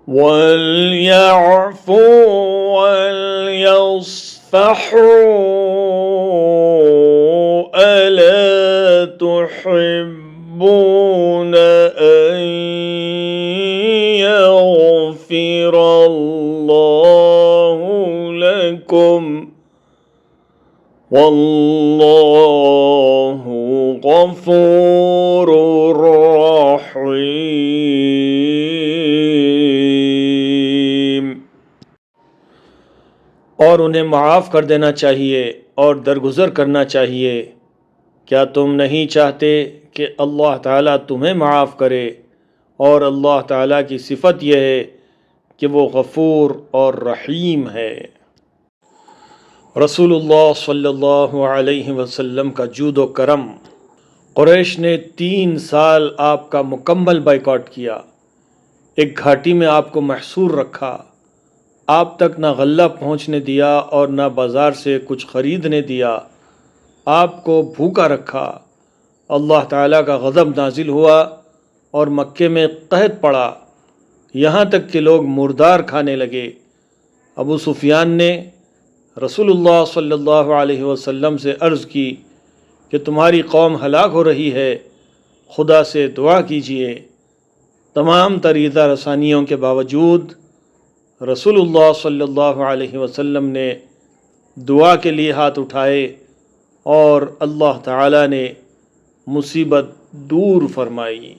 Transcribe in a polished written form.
वल्यअफ़ू वल्यस्फ़हू अला तुहिब्बून अन यग़फ़िरल्लाहु लकुम वल्लाहु गफ़ूरुर रहीम। और उन्हें माफ़ कर देना चाहिए और दरगुज़र करना चाहिए। क्या तुम नहीं चाहते कि अल्लाह ताला तुम्हें माफ़ करे? और अल्लाह ताला की सिफ़त यह है कि वो गफ़ूर और रहीम है। रसूलुल्लाह सल्लल्लाहु अलैहि वसल्लम का जूद व करम। कुरैश ने 3 साल आपका मुकम्मल बाइकॉट किया। एक घाटी में आपको महसूर रखा, आप तक ना गल्ला पहुँचने दिया और ना बाज़ार से कुछ ख़रीदने दिया। आपको भूखा रखा। अल्लाह ताला का गज़ब नाजिल हुआ और मक्के में कहत पड़ा, यहाँ तक कि लोग मुर्दार खाने लगे। अबू सुफियान ने रसूलुल्लाह सल्लल्लाहु अलैहि वसल्लम से अर्ज़ की कि तुम्हारी कौम हलाक हो रही है, खुदा से दुआ कीजिए। तमाम तर ईज़ा रसानियों के बावजूद रसूलुल्लाह सल्लल्लाहु अलैहि वसल्लम ने दुआ के लिए हाथ उठाए और अल्लाह ताला ने मुसीबत दूर फरमाई।